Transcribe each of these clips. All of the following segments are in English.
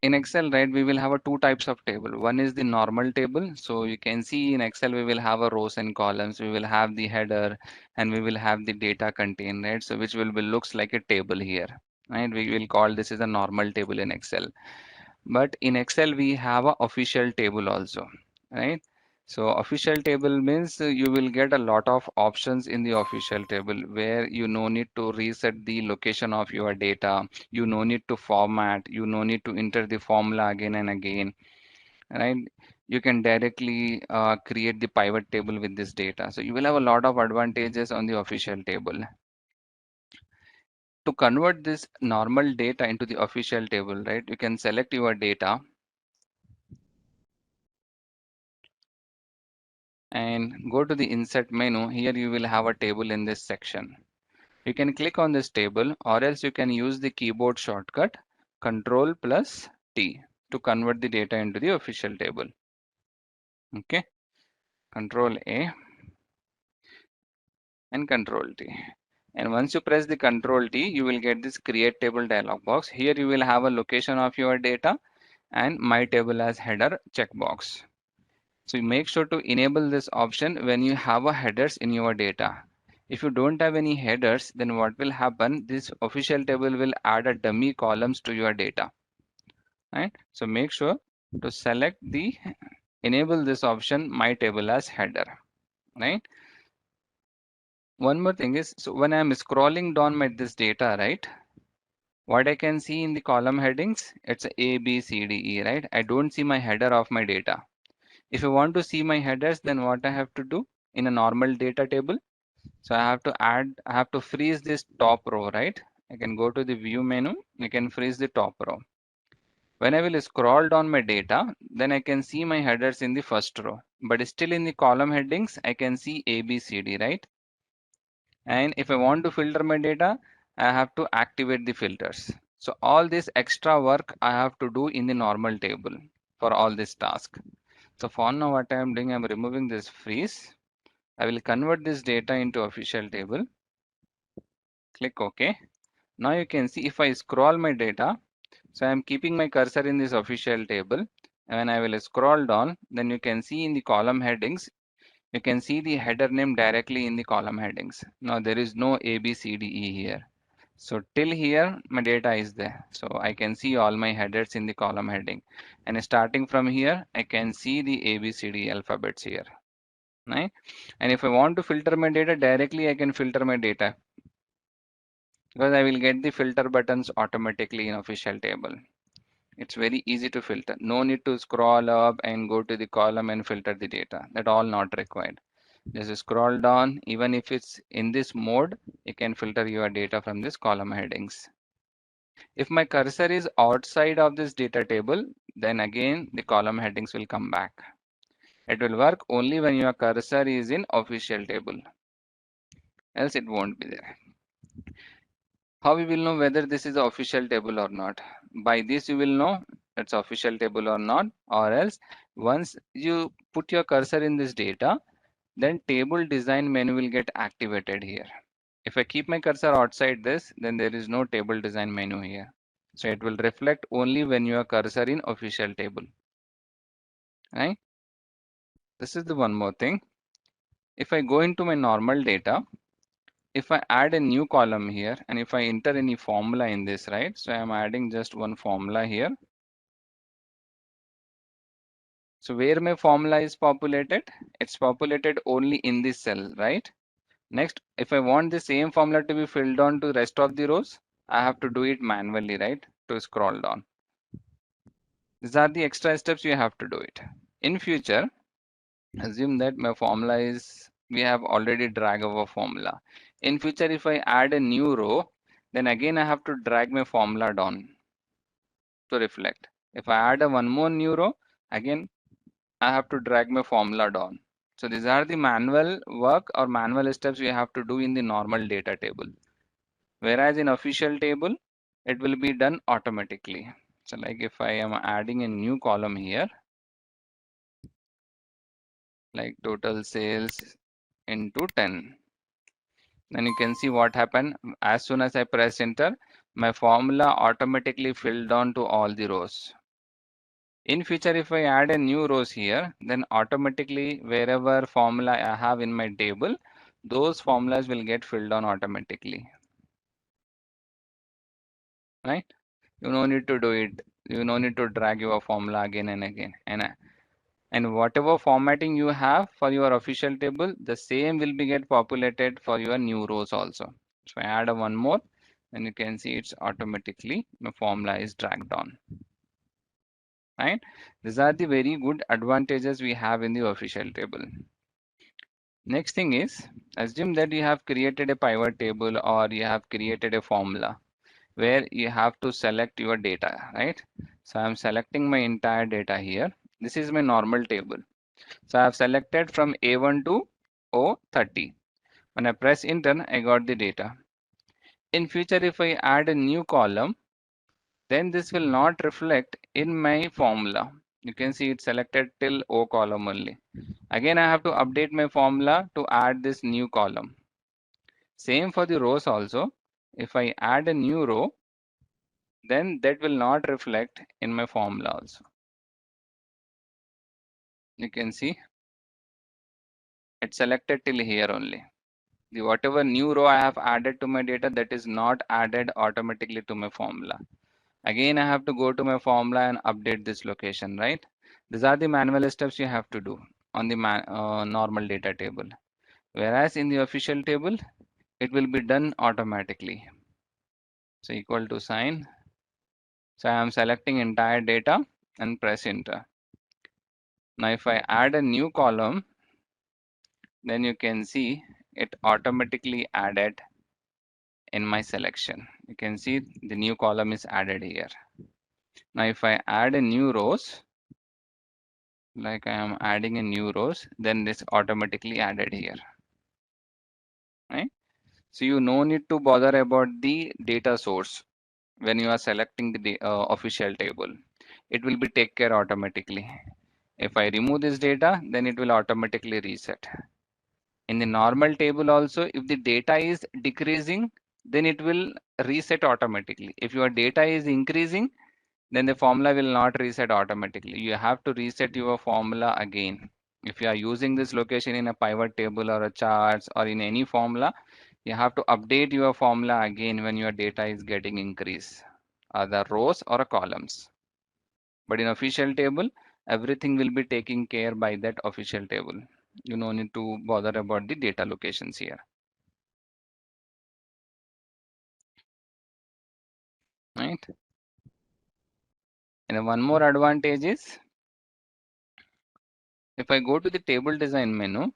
in Excel, right, we will have a two types of table. One is the normal table. So you can see in Excel, we will have a rows and columns. We will have the header and we will have the data contained, right? So which will be looks like a table here, right? We will call this is a normal table in Excel. But in Excel, we have a official table also, right? So official table means you will get a lot of options in the official table where you no need to reset the location of your data, you no need to format, you no need to enter the formula again and again, right? You can directly create the pivot table with this data. So you will have a lot of advantages on the official table. To convert this normal data into the official table, right? You can select your data and go to the insert menu. Here you will have a table in this section. You can click on this table or else you can use the keyboard shortcut Control plus T to convert the data into the official table. Okay, Control A and Control T. And once you press the Control T, you will get this create table dialog box. Here you will have a location of your data and my table as header checkbox. So you make sure to enable this option when you have a headers in your data. If you don't have any headers, then what will happen? This official table will add a dummy columns to your data, right? So make sure to select the enable this option my table as header, right? One more thing is, so when I'm scrolling down my this data, right? What I can see in the column headings, it's A, B, C, D, E, right? I don't see my header of my data. If you want to see my headers, then what I have to do in a normal data table? So I have to freeze this top row, right? I can go to the view menu. I can freeze the top row. When I will scroll down my data, then I can see my headers in the first row. But still in the column headings, I can see A, B, C, D, right? And if I want to filter my data, I have to activate the filters. So all this extra work I have to do in the normal table for all this task. So for now, what I am doing, I'm removing this freeze. I will convert this data into official table. Click OK. Now you can see if I scroll my data, so I'm keeping my cursor in this official table. And when I will scroll down, then you can see in the column headings, you can see the header name directly in the column headings. Now there is no A, B, C, D, E here. So till here, my data is there. So I can see all my headers in the column heading. And starting from here, I can see the A, B, C, D alphabets here. Right? And if I want to filter my data directly, I can filter my data because I will get the filter buttons automatically in official table. It's very easy to filter. No need to scroll up and go to the column and filter the data. That all not required. Just scroll down. Even if it's in this mode, you can filter your data from this column headings. If my cursor is outside of this data table, then again the column headings will come back. It will work only when your cursor is in official table, else it won't be there. How we will know whether this is the official table or not? By this you will know it's official table or not, or else once you put your cursor in this data, then table design menu will get activated here. If I keep my cursor outside this, then there is no table design menu here. So it will reflect only when your cursor in official table, right? This is the one more thing. If I go into my normal data, if I add a new column here and if I enter any formula in this, right? So I'm adding just one formula here. So where my formula is populated, it's populated only in this cell, right? Next, if I want the same formula to be filled on to rest of the rows, I have to do it manually, right? To scroll down. These are the extra steps you have to do it. In future, assume that my formula is, we have already drag our formula. In future, if I add a new row, then again I have to drag my formula down to reflect. If I add a one more new row, again I have to drag my formula down. So these are the manual work or manual steps we have to do in the normal data table. Whereas in official table, it will be done automatically. So like if I am adding a new column here, like total sales into 10, then you can see what happened. As soon as I press enter, my formula automatically filled on to all the rows. In future, if I add a new rows here, then automatically wherever formula I have in my table, those formulas will get filled on automatically, right? You no need to do it. You no need to drag your formula again and again. And whatever formatting you have for your official table, the same will be get populated for your new rows also. So I add a one more, then you can see it's automatically the formula is dragged on, right? These are the very good advantages we have in the official table. Next thing is, assume that you have created a pivot table or you have created a formula where you have to select your data, right? So I'm selecting my entire data here. This is my normal table. So I have selected from A1 to O30. When I press enter, I got the data. In future, if I add a new column, then this will not reflect in my formula. You can see it's selected till O column only. Again, I have to update my formula to add this new column. Same for the rows also. If I add a new row, then that will not reflect in my formula also. You can see it's selected till here only. The whatever new row I have added to my data, that is not added automatically to my formula. Again, I have to go to my formula and update this location, right? These are the manual steps you have to do on the normal data table. Whereas in the official table, it will be done automatically. So equal to sign. So I am selecting entire data and press enter. Now if I add a new column, then you can see it automatically added in my selection. You can see the new column is added here. Now if I add a new rows, like I am adding a new rows, then this automatically added here, right? So you no need to bother about the data source when you are selecting the official table. It will be take care automatically. If I remove this data, then it will automatically reset. In the normal table also, if the data is decreasing, then it will reset automatically. If your data is increasing, then the formula will not reset automatically. You have to reset your formula again. If you are using this location in a pivot table or a charts or in any formula, you have to update your formula again when your data is getting increased, either rows or columns. But in official table, everything will be taken care by that official table. You no need to bother about the data locations here, right? And one more advantage is, if I go to the table design menu,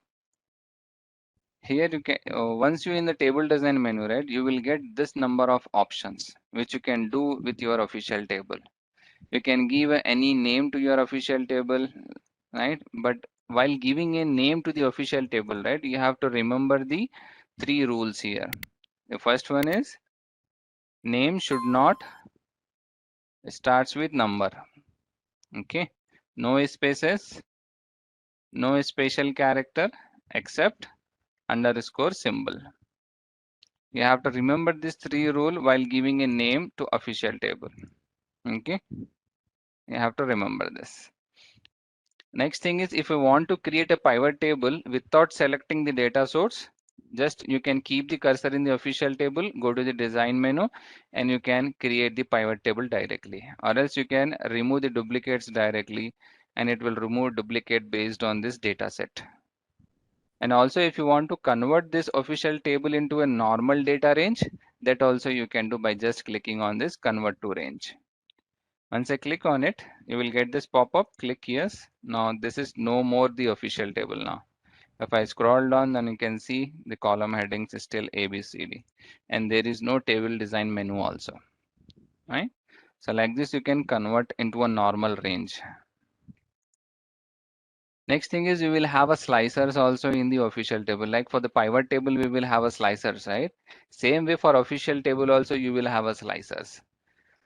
here you can, once you in the table design menu, right, you will get this number of options which you can do with your official table. You can give any name to your official table, right? But while giving a name to the official table, right, you have to remember the three rules here. The first one is name should not starts with number. Okay, no spaces, no special character except underscore symbol. You have to remember this three rule while giving a name to official table. Okay, you have to remember this. Next thing is, if you want to create a pivot table without selecting the data source, just you can keep the cursor in the official table, go to the design menu, and you can create the pivot table directly. Or else you can remove the duplicates directly, and it will remove duplicate based on this data set. And also, if you want to convert this official table into a normal data range, that also you can do by just clicking on this convert to range. Once I click on it, you will get this pop-up, click yes. Now this is no more the official table now. If I scroll down, then you can see the column headings is still ABCD, and there is no table design menu also, right? So like this, you can convert into a normal range. Next thing is, you will have a slicers also in the official table. Like for the pivot table, we will have a slicers, right? Same way for official table also, you will have a slicers.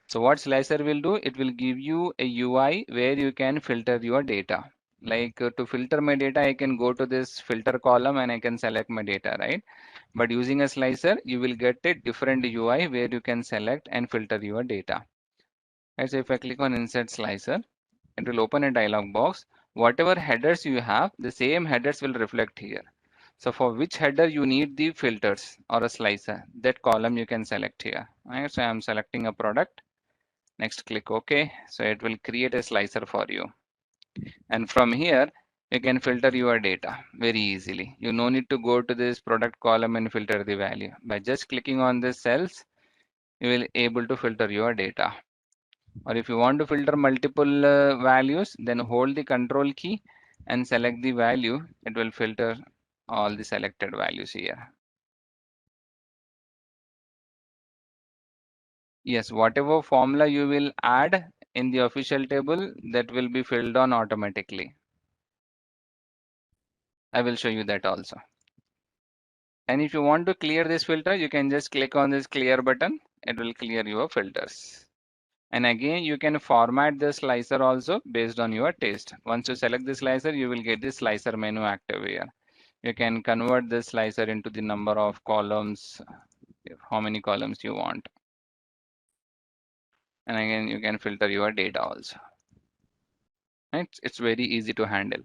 So what slicer will do, it will give you a UI where you can filter your data. Like to filter my data, I can go to this filter column and I can select my data, right? But using a slicer, you will get a different UI where you can select and filter your data. Right, so if I click on insert slicer, it will open a dialog box. Whatever headers you have, the same headers will reflect here. So for which header you need the filters or a slicer, that column you can select here. Right, so I'm selecting a product. Next, click OK. So it will create a slicer for you. And from here, you can filter your data very easily. You no need to go to this product column and filter the value. By just clicking on these cells, you will able to filter your data. Or if you want to filter multiple values, then hold the control key and select the value. It will filter all the selected values here. Yes, whatever formula you will add in the official table, that will be filled on automatically. I will show you that also. And if you want to clear this filter, you can just click on this clear button. It will clear your filters. And again, you can format the slicer also based on your taste. Once you select the slicer, you will get the slicer menu active here. You can convert this slicer into the number of columns, how many columns you want. And again, you can filter your data also. Right? It's very easy to handle.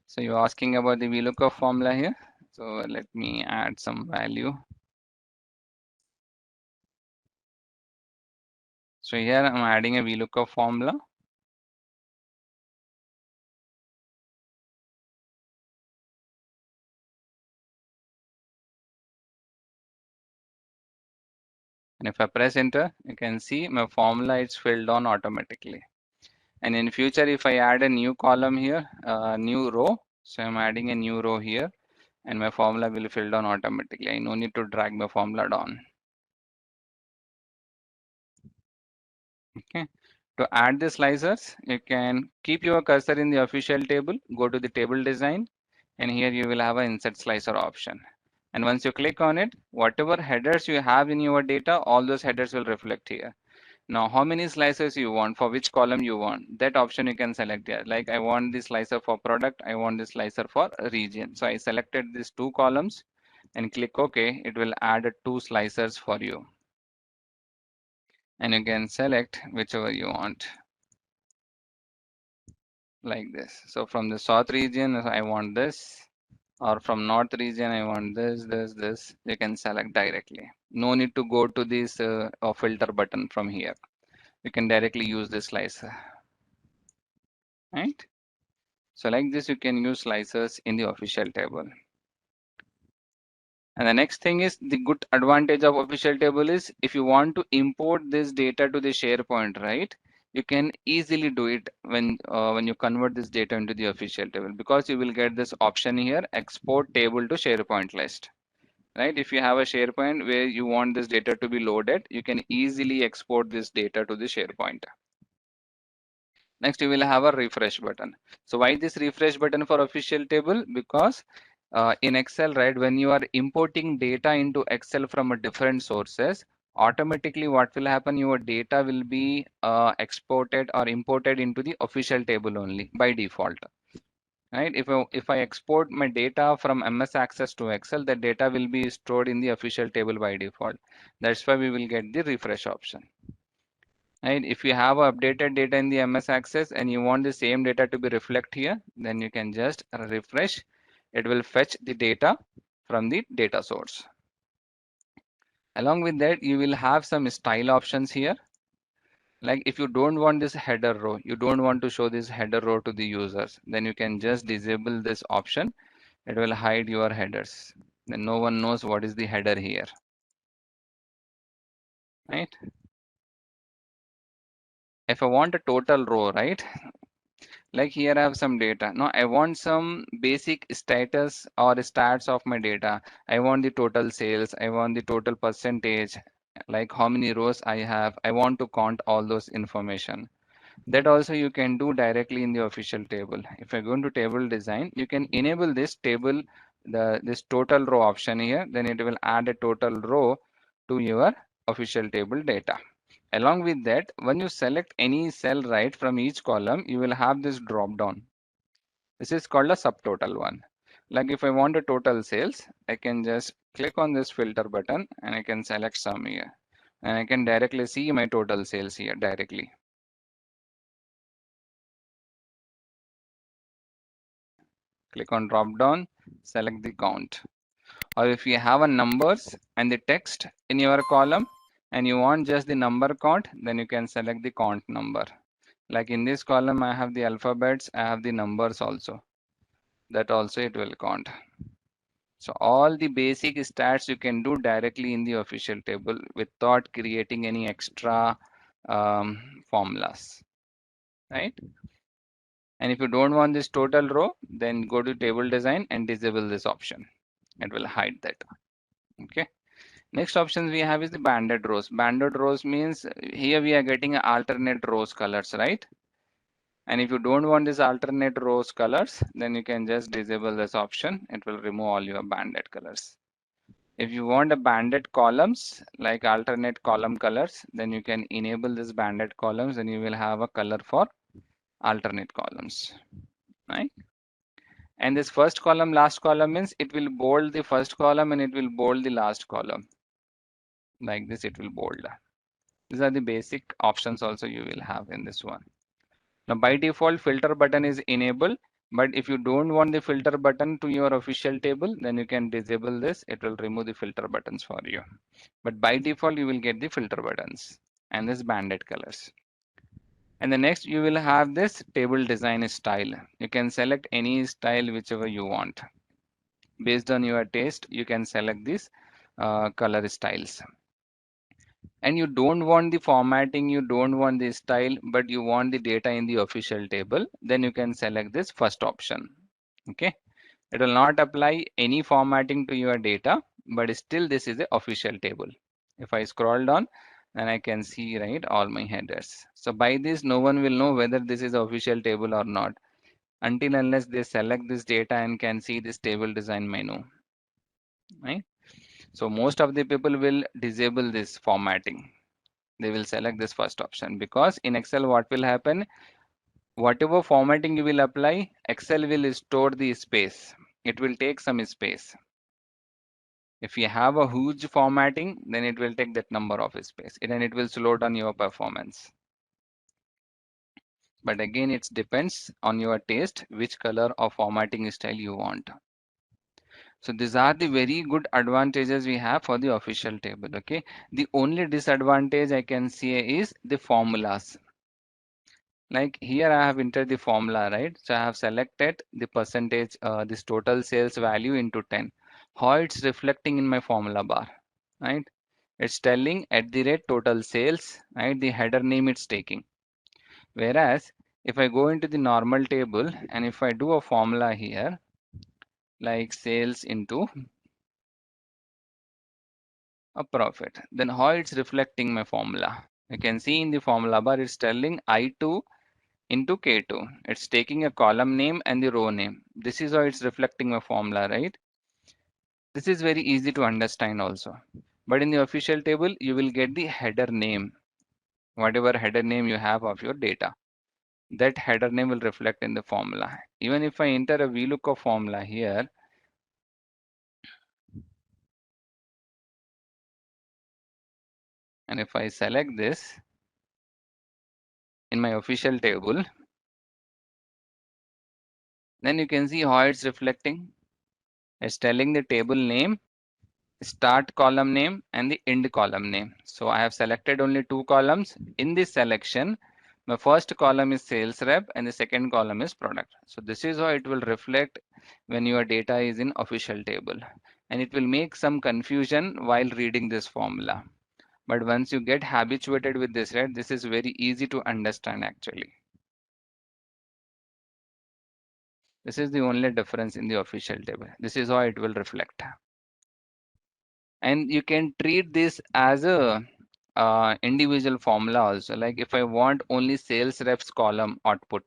So you're asking about the VLOOKUP formula here. So let me add some value. So here I'm adding a VLOOKUP formula. And if I press enter, you can see my formula is filled on automatically. And in future, if I add a new column here, new row, so I'm adding a new row here, and my formula will fill down automatically. I no need to drag my formula down. Okay. To add the slicers, you can keep your cursor in the official table, go to the table design, and here you will have an insert slicer option. And once you click on it, whatever headers you have in your data, all those headers will reflect here. Now, how many slicers you want, for which column you want, that option you can select here. Like I want the slicer for product, I want the slicer for region. So I selected these two columns and click OK. It will add two slicers for you. And you can select whichever you want. Like this. So from the south region, I want this. Or from north region, I want this. You can select directly. No need to go to this filter button from here. You can directly use this slicer. Right? So like this, you can use slicers in the official table. And the next thing is the good advantage of official table is if you want to import this data to the SharePoint, right? You can easily do it when you convert this data into the official table because you will get this option here, export table to SharePoint list. Right? If you have a SharePoint where you want this data to be loaded, you can easily export this data to the SharePoint. Next, you will have a refresh button. So why this refresh button for official table? Because in Excel, right, when you are importing data into Excel from a different sources, automatically what will happen, your data will be exported or imported into the official table only by default. Right? If I export my data from MS Access to Excel, the data will be stored in the official table by default. That's why we will get the refresh option. Right? If you have updated data in the MS Access and you want the same data to be reflect here, then you can just refresh. It will fetch the data from the data source. Along with that, you will have some style options here. Like if you don't want this header row, you don't want to show this header row to the users, then you can just disable this option. It will hide your headers. Then no one knows what is the header here. Right? If I want a total row, right? Like here I have some data. Now I want some basic status or stats of my data. I want the total sales. I want the total percentage, like how many rows I have. I want to count all those information. That also you can do directly in the official table. If I go into table design, you can enable this table, this total row option here. Then it will add a total row to your official table data. Along with that, when you select any cell right from each column, you will have this drop down. This is called a subtotal one. Like if I want a total sales, I can just click on this filter button and I can select some here. and I can directly see my total sales here directly. Click on drop down, select the count. Or if you have a numbers and the text in your column and you want just the number count, then you can select the count number. Like in this column, I have the alphabets, I have the numbers also. That also it will count. So all the basic stats you can do directly in the official table without creating any extra formulas, right? And if you don't want this total row, then go to table design and disable this option. It will hide that. Okay. Next options we have is the banded rows. Banded rows means here we are getting alternate rows colors, right? And if you don't want this alternate rows colors, then you can just disable this option. It will remove all your banded colors. If you want a banded columns, like alternate column colors, then you can enable this banded columns and you will have a color for alternate columns, right? And this first column, last column means it will bold the first column and it will bold the last column. Like this, it will bold. These are the basic options also you will have in this one. Now by default, filter button is enabled, but if you don't want the filter button to your official table, then you can disable this. It will remove the filter buttons for you. But by default, you will get the filter buttons and this banded colors. And the next you will have this table design style. You can select any style whichever you want. Based on your taste, you can select these color styles. And you don't want the formatting, you don't want the style, but you want the data in the official table, then you can select this first option. Okay. It will not apply any formatting to your data, but still this is the official table. If I scroll down, then I can see, right, all my headers. So by this, no one will know whether this is official table or not until unless they select this data and can see this table design menu, right? So most of the people will disable this formatting. They will select this first option because in Excel, what will happen? Whatever formatting you will apply, Excel will store the space. It will take some space. If you have a huge formatting, then it will take that number of space and it will slow down your performance. But again, it depends on your taste, which color or formatting style you want. So these are the very good advantages we have for the official table. Okay. The only disadvantage I can see is the formulas. Like here I have entered the formula, right? So I have selected the percentage, this total sales value into 10. How it's reflecting in my formula bar, right? It's telling at the rate total sales, right? The header name it's taking. Whereas if I go into the normal table and if I do a formula here, like sales into a profit, then how it's reflecting my formula. You can see in the formula bar, it's telling I2 into K2. It's taking a column name and the row name. This is how it's reflecting my formula, right? This is very easy to understand also. But in the official table, you will get the header name, whatever header name you have of your data. That header name will reflect in the formula. Even if I enter a VLOOKUP formula here, and if I select this in my official table, then you can see how it's reflecting. It's telling the table name, start column name and the end column name. So I have selected only two columns. In this selection, my first column is sales rep and the second column is product. So this is how it will reflect when your data is in official table. And it will make some confusion while reading this formula. But once you get habituated with this, right, this is very easy to understand actually. This is the only difference in the official table. This is how it will reflect. And you can treat this as a individual formula also. Like if I want only sales reps column output,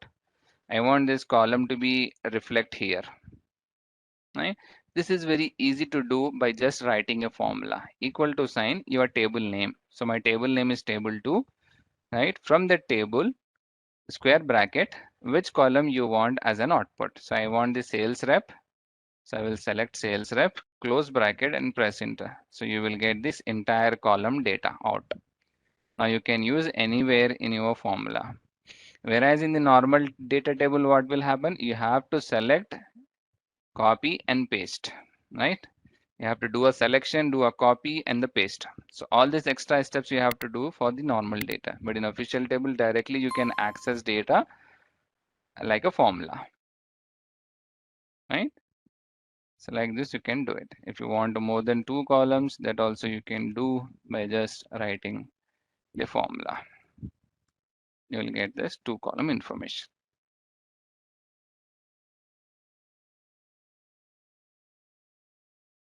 I want this column to be reflect here, right? This is very easy to do by just writing a formula equal to sign your table name. So my table name is table 2, right? From the table square bracket, which column you want as an output. So I want the sales rep So I will select sales rep, close bracket and press enter. So you will get this entire column data out. Now you can use anywhere in your formula. Whereas in the normal data table, what will happen? You have to select, copy and paste, right? You have to do a selection, do a copy and the paste. So all these extra steps you have to do for the normal data. But in official table, directly you can access data like a formula, right? So like this, you can do it. If you want more than 2 columns, that also you can do by just writing the formula. You will get this 2-column information.